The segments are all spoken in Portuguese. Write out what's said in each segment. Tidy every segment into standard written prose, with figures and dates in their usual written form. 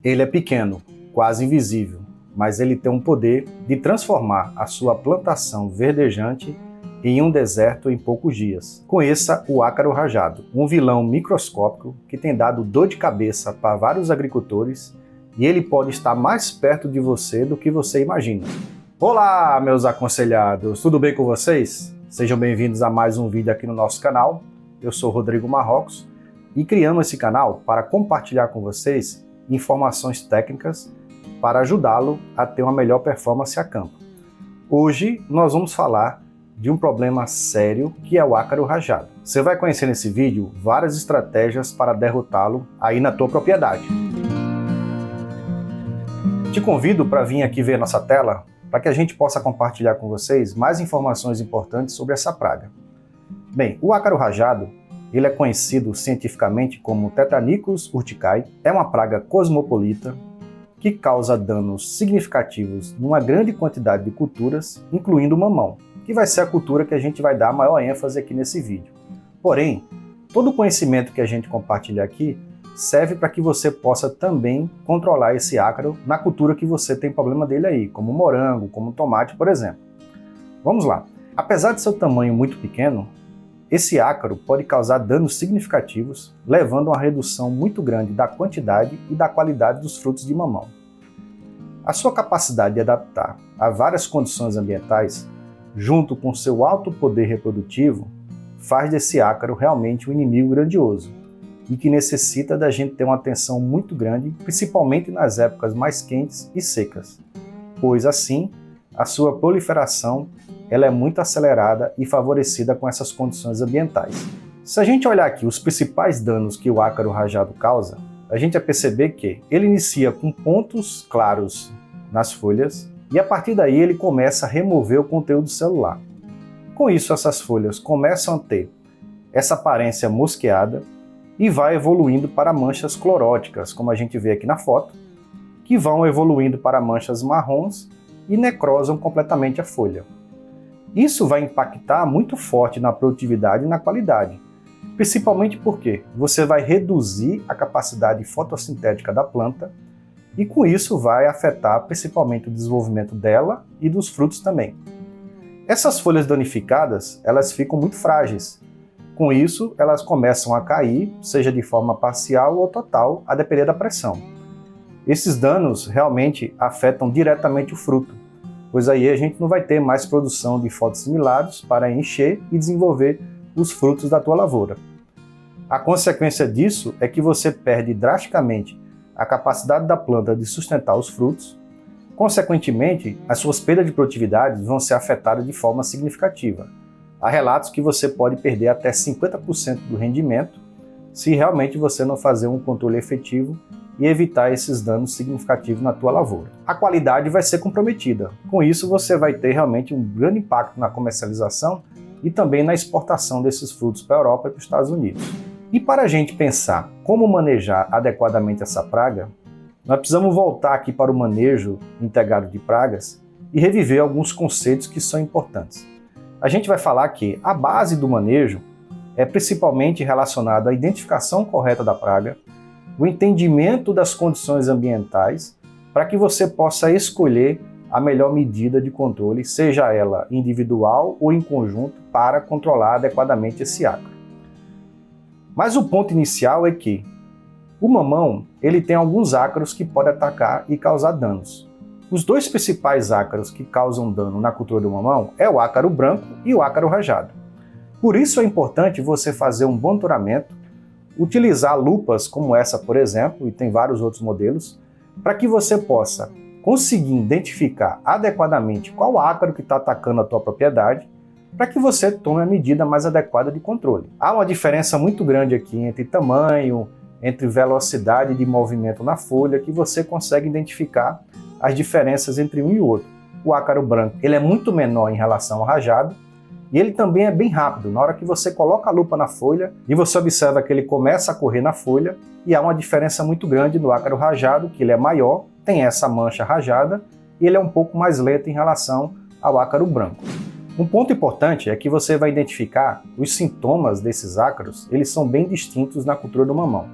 Ele é pequeno, quase invisível, mas ele tem um poder de transformar a sua plantação verdejante em um deserto em poucos dias. Conheça o ácaro rajado, um vilão microscópico que tem dado dor de cabeça para vários agricultores e ele pode estar mais perto de você do que você imagina. Olá, meus aconselhados, tudo bem com vocês? Sejam bem-vindos a mais um vídeo aqui no nosso canal. Eu sou Rodrigo Marrocos e criamos esse canal para compartilhar com vocês informações técnicas para ajudá-lo a ter uma melhor performance a campo. Hoje nós vamos falar de um problema sério que é o ácaro rajado. Você vai conhecer nesse vídeo várias estratégias para derrotá-lo aí na tua propriedade. Te convido para vir aqui ver nossa tela para que a gente possa compartilhar com vocês mais informações importantes sobre essa praga. Bem, o ácaro rajado ele é conhecido cientificamente como Tetranicus urticae, é uma praga cosmopolita que causa danos significativos numa grande quantidade de culturas, incluindo o mamão, que vai ser a cultura que a gente vai dar maior ênfase aqui nesse vídeo. Porém, todo o conhecimento que a gente compartilha aqui serve para que você possa também controlar esse ácaro na cultura que você tem problema dele aí, como morango, como tomate, por exemplo. Vamos lá. Apesar de seu tamanho muito pequeno, esse ácaro pode causar danos significativos, levando a uma redução muito grande da quantidade e da qualidade dos frutos de mamão. A sua capacidade de adaptar a várias condições ambientais, junto com seu alto poder reprodutivo, faz desse ácaro realmente um inimigo grandioso e que necessita da gente ter uma atenção muito grande, principalmente nas épocas mais quentes e secas, pois assim a sua proliferação ela é muito acelerada e favorecida com essas condições ambientais. Se a gente olhar aqui os principais danos que o ácaro rajado causa, a gente vai perceber que ele inicia com pontos claros nas folhas e a partir daí ele começa a remover o conteúdo celular. Com isso, essas folhas começam a ter essa aparência mosqueada e vai evoluindo para manchas cloróticas, como a gente vê aqui na foto, que vão evoluindo para manchas marrons e necrosam completamente a folha. Isso vai impactar muito forte na produtividade e na qualidade, principalmente porque você vai reduzir a capacidade fotossintética da planta e com isso vai afetar principalmente o desenvolvimento dela e dos frutos também. Essas folhas danificadas, elas ficam muito frágeis. Com isso, elas começam a cair, seja de forma parcial ou total, a depender da pressão. Esses danos realmente afetam diretamente o fruto, pois aí a gente não vai ter mais produção de fotossimilares para encher e desenvolver os frutos da tua lavoura. A consequência disso é que você perde drasticamente a capacidade da planta de sustentar os frutos. Consequentemente, as suas perdas de produtividade vão ser afetadas de forma significativa. Há relatos que você pode perder até 50% do rendimento se realmente você não fazer um controle efetivo e evitar esses danos significativos na tua lavoura. A qualidade vai ser comprometida. Com isso, você vai ter realmente um grande impacto na comercialização e também na exportação desses frutos para a Europa e para os Estados Unidos. E para a gente pensar como manejar adequadamente essa praga, nós precisamos voltar aqui para o manejo integrado de pragas e reviver alguns conceitos que são importantes. A gente vai falar que a base do manejo é principalmente relacionada à identificação correta da praga, o entendimento das condições ambientais, para que você possa escolher a melhor medida de controle, seja ela individual ou em conjunto, para controlar adequadamente esse ácaro. Mas o ponto inicial é que o mamão ele tem alguns ácaros que podem atacar e causar danos. Os dois principais ácaros que causam dano na cultura do mamão é o ácaro branco e o ácaro rajado. Por isso é importante você fazer um monitoramento, utilizar lupas como essa, por exemplo, e tem vários outros modelos, para que você possa conseguir identificar adequadamente qual ácaro que está atacando a tua propriedade, para que você tome a medida mais adequada de controle. Há uma diferença muito grande aqui entre tamanho, entre velocidade de movimento na folha, que você consegue identificar as diferenças entre um e o outro. O ácaro branco ele é muito menor em relação ao rajado, e ele também é bem rápido. Na hora que você coloca a lupa na folha e você observa que ele começa a correr na folha e há uma diferença muito grande do ácaro rajado, que ele é maior, tem essa mancha rajada e ele é um pouco mais lento em relação ao ácaro branco. Um ponto importante é que você vai identificar os sintomas desses ácaros, eles são bem distintos na cultura do mamão.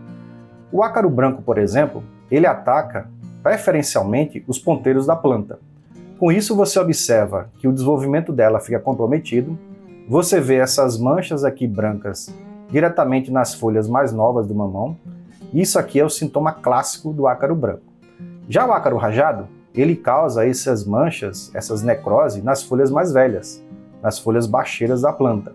O ácaro branco, por exemplo, ele ataca preferencialmente os ponteiros da planta. Com isso, você observa que o desenvolvimento dela fica comprometido, você vê essas manchas aqui brancas diretamente nas folhas mais novas do mamão. Isso aqui é o sintoma clássico do ácaro branco. Já o ácaro rajado, ele causa essas manchas, essas necrose nas folhas mais velhas, nas folhas baixeiras da planta.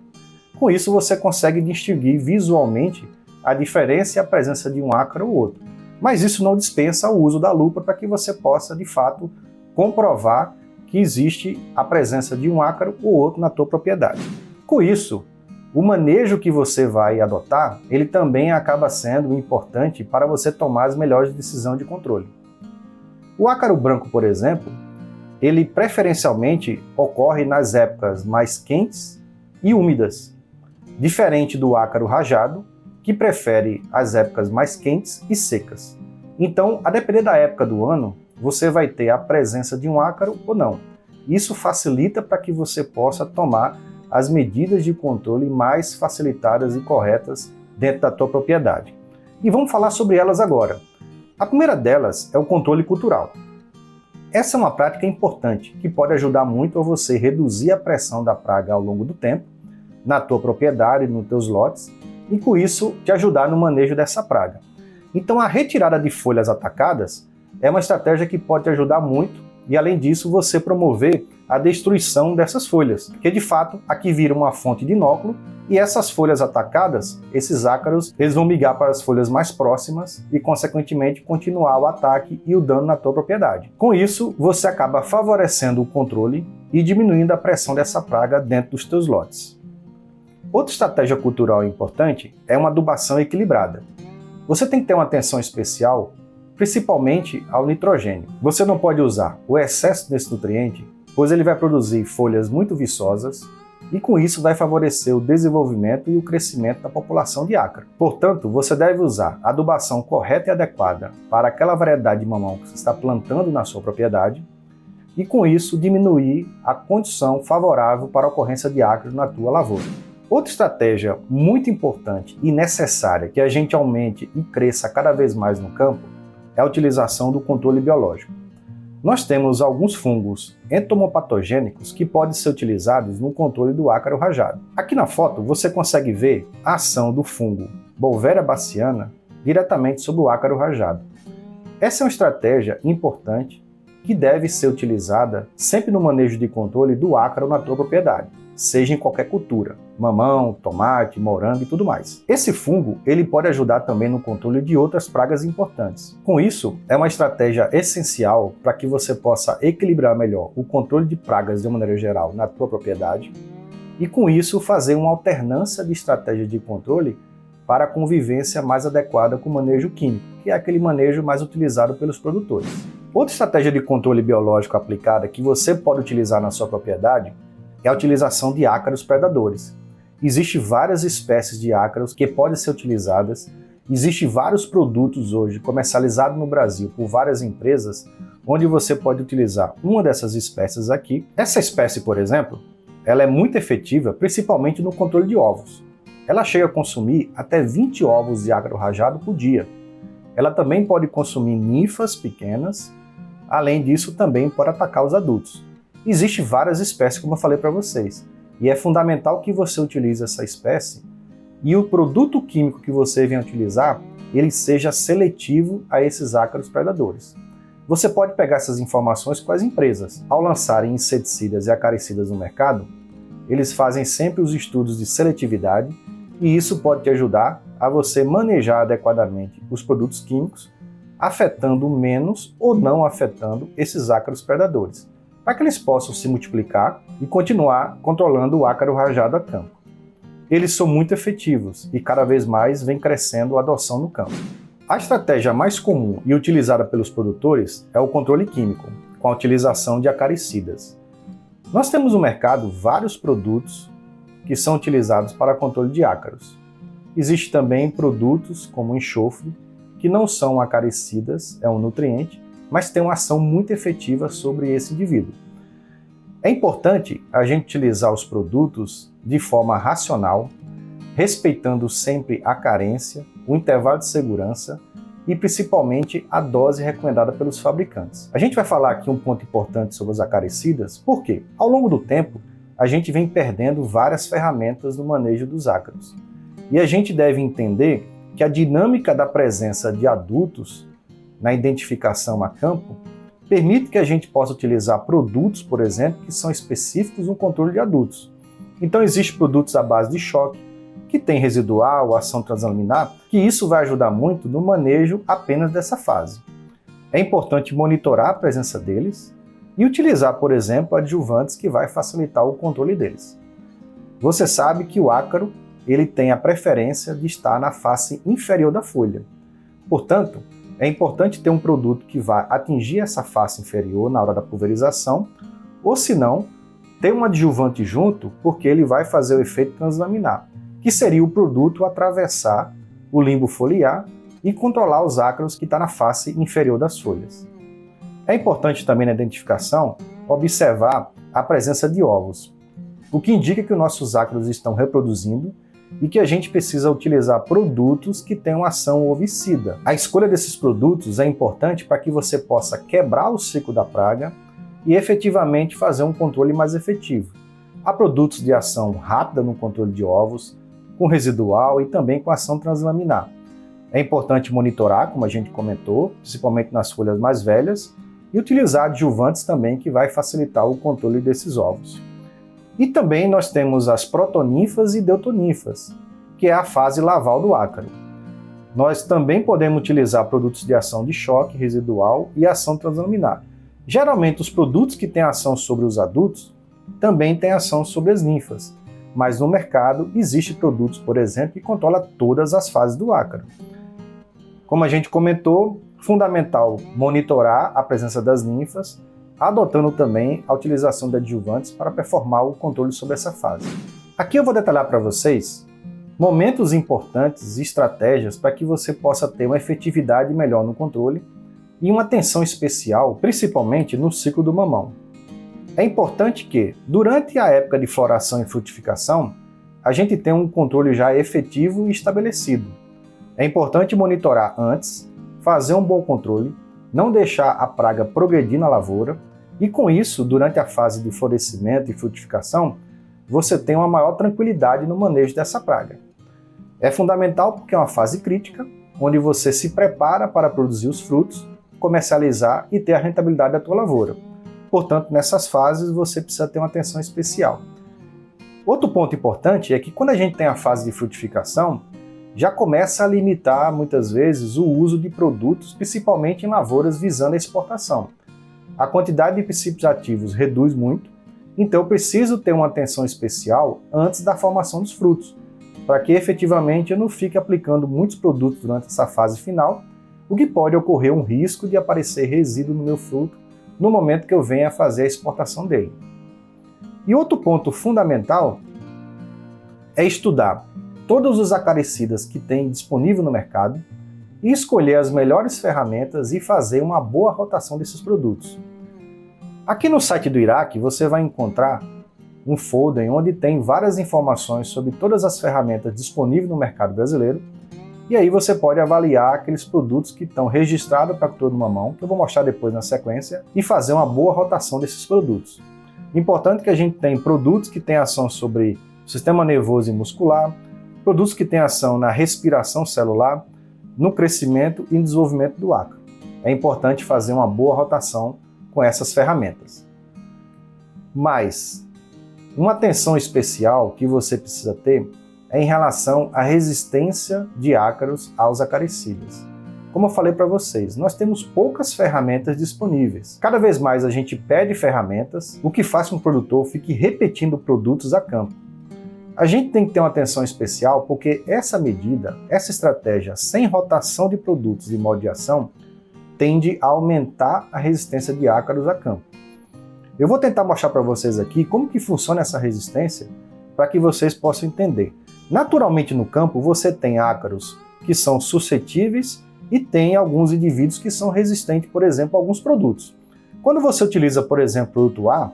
Com isso, você consegue distinguir visualmente a diferença e a presença de um ácaro ou outro. Mas isso não dispensa o uso da lupa para que você possa, de fato, comprovar que existe a presença de um ácaro ou outro na tua propriedade. Com isso, o manejo que você vai adotar, ele também acaba sendo importante para você tomar as melhores decisões de controle. O ácaro branco, por exemplo, ele preferencialmente ocorre nas épocas mais quentes e úmidas, diferente do ácaro rajado, que prefere as épocas mais quentes e secas. Então, a depender da época do ano, você vai ter a presença de um ácaro ou não. Isso facilita para que você possa tomar as medidas de controle mais facilitadas e corretas dentro da tua propriedade. E vamos falar sobre elas agora. A primeira delas é o controle cultural. Essa é uma prática importante que pode ajudar muito a você reduzir a pressão da praga ao longo do tempo, na tua propriedade, nos teus lotes, e com isso te ajudar no manejo dessa praga. Então a retirada de folhas atacadas é uma estratégia que pode te ajudar muito e além disso você promover a destruição dessas folhas, porque de fato aqui vira uma fonte de inóculo e essas folhas atacadas, esses ácaros, eles vão migrar para as folhas mais próximas e consequentemente continuar o ataque e o dano na tua propriedade. Com isso você acaba favorecendo o controle e diminuindo a pressão dessa praga dentro dos teus lotes. Outra estratégia cultural importante é uma adubação equilibrada. Você tem que ter uma atenção especial, principalmente ao nitrogênio. Você não pode usar o excesso desse nutriente, pois ele vai produzir folhas muito viçosas e com isso vai favorecer o desenvolvimento e o crescimento da população de ácaro. Portanto, você deve usar a adubação correta e adequada para aquela variedade de mamão que você está plantando na sua propriedade e com isso diminuir a condição favorável para a ocorrência de ácaro na tua lavoura. Outra estratégia muito importante e necessária que a gente aumente e cresça cada vez mais no campo é a utilização do controle biológico. Nós temos alguns fungos entomopatogênicos que podem ser utilizados no controle do ácaro rajado. Aqui na foto você consegue ver a ação do fungo Beauveria bassiana diretamente sobre o ácaro rajado. Essa é uma estratégia importante que deve ser utilizada sempre no manejo de controle do ácaro na tua propriedade, seja em qualquer cultura, mamão, tomate, morango e tudo mais. Esse fungo ele pode ajudar também no controle de outras pragas importantes. Com isso, é uma estratégia essencial para que você possa equilibrar melhor o controle de pragas de uma maneira geral na tua propriedade e com isso fazer uma alternância de estratégias de controle para a convivência mais adequada com o manejo químico, que é aquele manejo mais utilizado pelos produtores. Outra estratégia de controle biológico aplicada que você pode utilizar na sua propriedade é a utilização de ácaros predadores. Existem várias espécies de ácaros que podem ser utilizadas. Existem vários produtos hoje comercializados no Brasil por várias empresas, onde você pode utilizar uma dessas espécies aqui. Essa espécie, por exemplo, ela é muito efetiva, principalmente no controle de ovos. Ela chega a consumir até 20 ovos de ácaro rajado por dia. Ela também pode consumir ninfas pequenas, além disso também pode atacar os adultos. Existem várias espécies, como eu falei para vocês, e é fundamental que você utilize essa espécie e o produto químico que você venha utilizar, ele seja seletivo a esses ácaros predadores. Você pode pegar essas informações com as empresas. Ao lançarem inseticidas e acaricidas no mercado, eles fazem sempre os estudos de seletividade e isso pode te ajudar a você manejar adequadamente os produtos químicos, afetando menos ou não afetando esses ácaros predadores, para que eles possam se multiplicar e continuar controlando o ácaro rajado a campo. Eles são muito efetivos e cada vez mais vem crescendo a adoção no campo. A estratégia mais comum e utilizada pelos produtores é o controle químico, com a utilização de acaricidas. Nós temos no mercado vários produtos que são utilizados para controle de ácaros. Existem também produtos como enxofre, que não são acaricidas, é um nutriente, mas tem uma ação muito efetiva sobre esse indivíduo. É importante a gente utilizar os produtos de forma racional, respeitando sempre a carência, o intervalo de segurança e principalmente a dose recomendada pelos fabricantes. A gente vai falar aqui um ponto importante sobre os acaricidas, porque ao longo do tempo a gente vem perdendo várias ferramentas no manejo dos ácaros. E a gente deve entender que a dinâmica da presença de adultos na identificação a campo permite que a gente possa utilizar produtos, por exemplo, que são específicos no controle de adultos. Então existem produtos à base de choque, que tem residual, ação translaminar, que isso vai ajudar muito no manejo apenas dessa fase. É importante monitorar a presença deles e utilizar, por exemplo, adjuvantes que vai facilitar o controle deles. Você sabe que o ácaro ele tem a preferência de estar na face inferior da folha. Portanto, é importante ter um produto que vai atingir essa face inferior na hora da pulverização, ou se não, ter um adjuvante junto, porque ele vai fazer o efeito translaminar, que seria o produto atravessar o limbo foliar e controlar os ácaros que está na face inferior das folhas. É importante também na identificação observar a presença de ovos, o que indica que os nossos ácaros estão reproduzindo e que a gente precisa utilizar produtos que tenham ação ovicida. A escolha desses produtos é importante para que você possa quebrar o ciclo da praga e efetivamente fazer um controle mais efetivo. Há produtos de ação rápida no controle de ovos, com residual e também com ação translaminar. É importante monitorar, como a gente comentou, principalmente nas folhas mais velhas, e utilizar adjuvantes também que vai facilitar o controle desses ovos. E também nós temos as protoninfas e deutoninfas, que é a fase larval do ácaro. Nós também podemos utilizar produtos de ação de choque residual e ação translaminar. Geralmente os produtos que têm ação sobre os adultos também têm ação sobre as ninfas, mas no mercado existem produtos, por exemplo, que controlam todas as fases do ácaro. Como a gente comentou, fundamental monitorar a presença das ninfas, adotando também a utilização de adjuvantes para performar o controle sobre essa fase. Aqui eu vou detalhar para vocês momentos importantes e estratégias para que você possa ter uma efetividade melhor no controle e uma atenção especial, principalmente no ciclo do mamão. É importante que, durante a época de floração e frutificação, a gente tenha um controle já efetivo e estabelecido. É importante monitorar antes, fazer um bom controle, não deixar a praga progredir na lavoura e, com isso, durante a fase de florescimento e frutificação, você tem uma maior tranquilidade no manejo dessa praga. É fundamental porque é uma fase crítica, onde você se prepara para produzir os frutos, comercializar e ter a rentabilidade da tua lavoura. Portanto, nessas fases você precisa ter uma atenção especial. Outro ponto importante é que quando a gente tem a fase de frutificação, já começa a limitar muitas vezes o uso de produtos, principalmente em lavouras visando a exportação. A quantidade de princípios ativos reduz muito, então eu preciso ter uma atenção especial antes da formação dos frutos, para que efetivamente eu não fique aplicando muitos produtos durante essa fase final, o que pode ocorrer um risco de aparecer resíduo no meu fruto no momento que eu venha fazer a exportação dele. E outro ponto fundamental é estudar todos os acaricidas que tem disponível no mercado e escolher as melhores ferramentas e fazer uma boa rotação desses produtos. Aqui no site do IRAC você vai encontrar um folder onde tem várias informações sobre todas as ferramentas disponíveis no mercado brasileiro, e aí você pode avaliar aqueles produtos que estão registrados para cultura do mamão, que eu vou mostrar depois na sequência, e fazer uma boa rotação desses produtos. Importante que a gente tenha produtos que têm ação sobre o sistema nervoso e muscular, produtos que têm ação na respiração celular, no crescimento e no desenvolvimento do ácaro. É importante fazer uma boa rotação com essas ferramentas. Mas uma atenção especial que você precisa ter é em relação à resistência de ácaros aos acaricidas. Como eu falei para vocês, nós temos poucas ferramentas disponíveis. Cada vez mais a gente pede ferramentas, o que faz com que o produtor fique repetindo produtos a campo. A gente tem que ter uma atenção especial porque essa medida, essa estratégia sem rotação de produtos e modo de ação, tende a aumentar a resistência de ácaros a campo. Eu vou tentar mostrar para vocês aqui como que funciona essa resistência para que vocês possam entender. Naturalmente no campo você tem ácaros que são suscetíveis e tem alguns indivíduos que são resistentes, por exemplo, a alguns produtos. Quando você utiliza, por exemplo, produto A,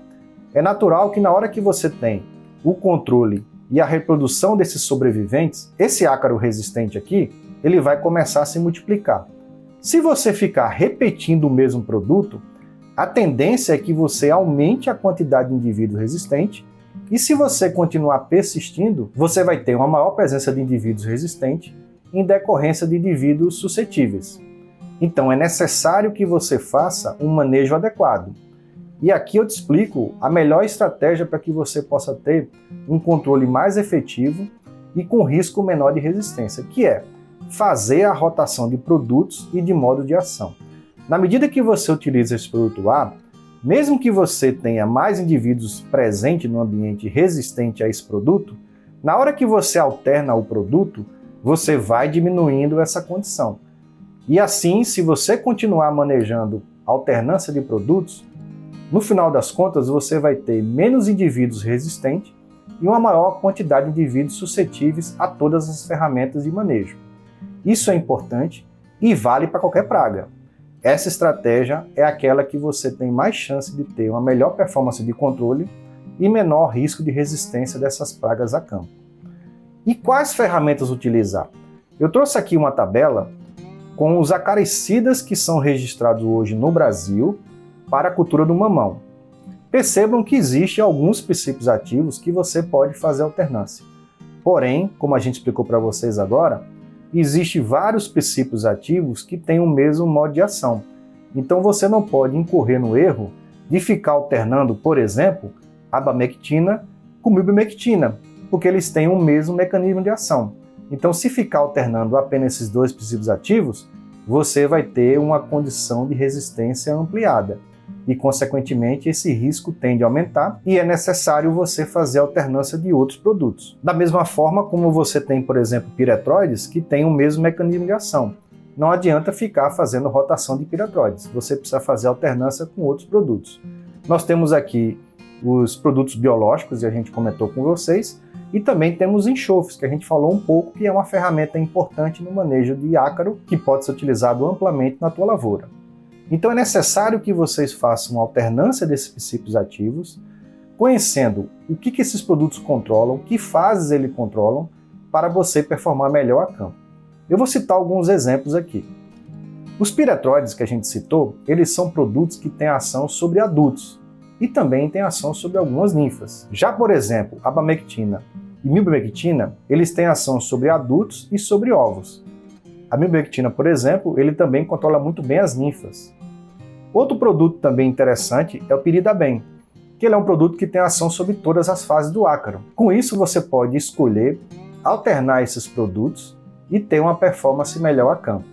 é natural que na hora que você tem o controle e a reprodução desses sobreviventes, esse ácaro resistente aqui, ele vai começar a se multiplicar. Se você ficar repetindo o mesmo produto, a tendência é que você aumente a quantidade de indivíduos resistentes, e se você continuar persistindo, você vai ter uma maior presença de indivíduos resistentes em decorrência de indivíduos suscetíveis. Então é necessário que você faça um manejo adequado. E aqui eu te explico a melhor estratégia para que você possa ter um controle mais efetivo e com risco menor de resistência, que é fazer a rotação de produtos e de modo de ação. Na medida que você utiliza esse produto A, mesmo que você tenha mais indivíduos presentes no ambiente resistente a esse produto, na hora que você alterna o produto, você vai diminuindo essa condição. E assim, se você continuar manejando alternância de produtos, no final das contas você vai ter menos indivíduos resistentes e uma maior quantidade de indivíduos suscetíveis a todas as ferramentas de manejo. Isso é importante e vale para qualquer praga. Essa estratégia é aquela que você tem mais chance de ter uma melhor performance de controle e menor risco de resistência dessas pragas a campo. E quais ferramentas utilizar? Eu trouxe aqui uma tabela com os acaricidas que são registrados hoje no Brasil para a cultura do mamão. Percebam que existem alguns princípios ativos que você pode fazer alternância. Porém, como a gente explicou para vocês agora, existem vários princípios ativos que têm o mesmo modo de ação. Então você não pode incorrer no erro de ficar alternando, por exemplo, abamectina com milbemectina, porque eles têm o mesmo mecanismo de ação. Então, se ficar alternando apenas esses dois princípios ativos, você vai ter uma condição de resistência ampliada e, consequentemente, esse risco tende a aumentar e é necessário você fazer alternância de outros produtos. Da mesma forma como você tem, por exemplo, piretroides que têm o mesmo mecanismo de ação. Não adianta ficar fazendo rotação de piretroides, você precisa fazer alternância com outros produtos. Nós temos aqui os produtos biológicos, e a gente comentou com vocês, e também temos enxofres, que a gente falou um pouco, que é uma ferramenta importante no manejo de ácaro, que pode ser utilizado amplamente na tua lavoura. Então é necessário que vocês façam uma alternância desses princípios ativos, conhecendo o que esses produtos controlam, que fases eles controlam, para você performar melhor a campo. Eu vou citar alguns exemplos aqui. Os piretroides que a gente citou, eles são produtos que têm ação sobre adultos e também têm ação sobre algumas ninfas. Já, por exemplo, a abamectina e milbemectina, eles têm ação sobre adultos e sobre ovos. A milbemectina, por exemplo, ele também controla muito bem as ninfas. Outro produto também interessante é o piridabem, que ele é um produto que tem ação sobre todas as fases do ácaro. Com isso, você pode escolher alternar esses produtos e ter uma performance melhor a campo.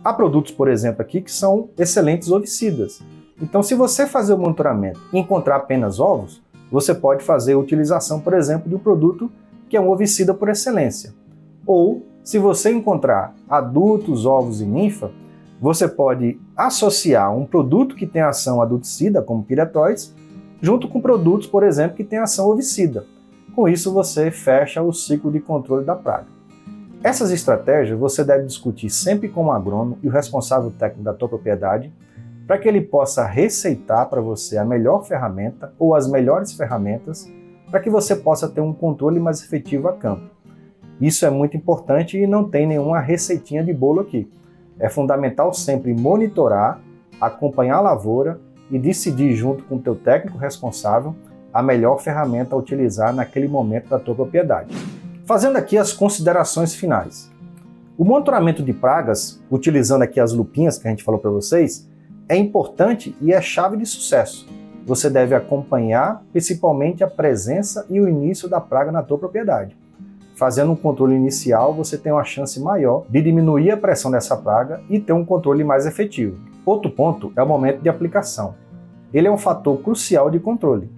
Há produtos, por exemplo, aqui que são excelentes ovicidas. Então, se você fazer o monitoramento e encontrar apenas ovos, você pode fazer a utilização, por exemplo, de um produto que é um ovicida por excelência. Ou, se você encontrar adultos, ovos e ninfa, você pode associar um produto que tem ação adulticida, como piretroides, junto com produtos, por exemplo, que tem ação ovicida. Com isso, você fecha o ciclo de controle da praga. Essas estratégias você deve discutir sempre com o agrônomo e o responsável técnico da tua propriedade, para que ele possa receitar para você a melhor ferramenta ou as melhores ferramentas para que você possa ter um controle mais efetivo a campo. Isso é muito importante e não tem nenhuma receitinha de bolo aqui. É fundamental sempre monitorar, acompanhar a lavoura e decidir junto com o teu técnico responsável a melhor ferramenta a utilizar naquele momento da tua propriedade. Fazendo aqui as considerações finais. O monitoramento de pragas, utilizando aqui as lupinhas que a gente falou para vocês, é importante e é chave de sucesso. Você deve acompanhar principalmente a presença e o início da praga na tua propriedade. Fazendo um controle inicial, você tem uma chance maior de diminuir a pressão dessa praga e ter um controle mais efetivo. Outro ponto é o momento de aplicação. Ele é um fator crucial de controle.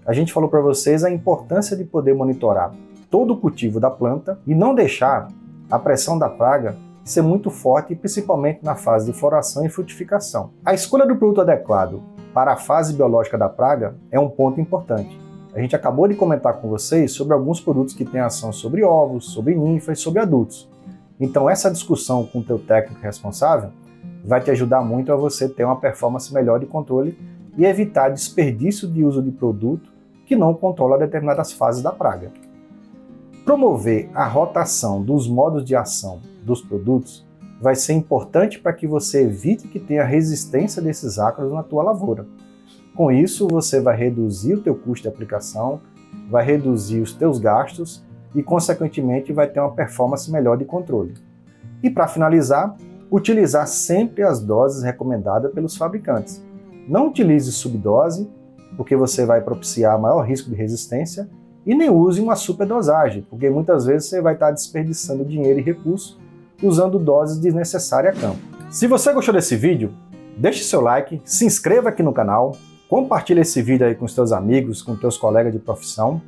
A gente falou para vocês a importância de poder monitorar todo o cultivo da planta e não deixar a pressão da praga ser muito forte, principalmente na fase de floração e frutificação. A escolha do produto adequado para a fase biológica da praga é um ponto importante. A gente acabou de comentar com vocês sobre alguns produtos que têm ação sobre ovos, sobre ninfas e sobre adultos. Então essa discussão com o teu técnico responsável vai te ajudar muito a você ter uma performance melhor de controle e evitar desperdício de uso de produto que não controla determinadas fases da praga. Promover a rotação dos modos de ação dos produtos vai ser importante para que você evite que tenha resistência desses ácaros na tua lavoura. Com isso, você vai reduzir o teu custo de aplicação, vai reduzir os teus gastos e, consequentemente, vai ter uma performance melhor de controle. E para finalizar, utilizar sempre as doses recomendadas pelos fabricantes. Não utilize subdose, porque você vai propiciar maior risco de resistência, e nem use uma superdosagem, porque muitas vezes você vai estar desperdiçando dinheiro e recursos usando doses desnecessárias a campo. Se você gostou desse vídeo, deixe seu like, se inscreva aqui no canal, compartilhe esse vídeo aí com os teus amigos, com teus colegas de profissão.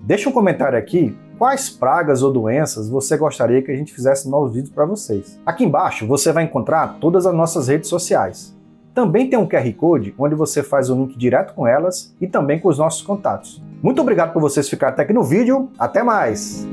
Deixe um comentário aqui quais pragas ou doenças você gostaria que a gente fizesse novos vídeos para vocês. Aqui embaixo você vai encontrar todas as nossas redes sociais. Também tem um QR Code onde você faz o link direto com elas e também com os nossos contatos. Muito obrigado por vocês ficarem até aqui no vídeo. Até mais!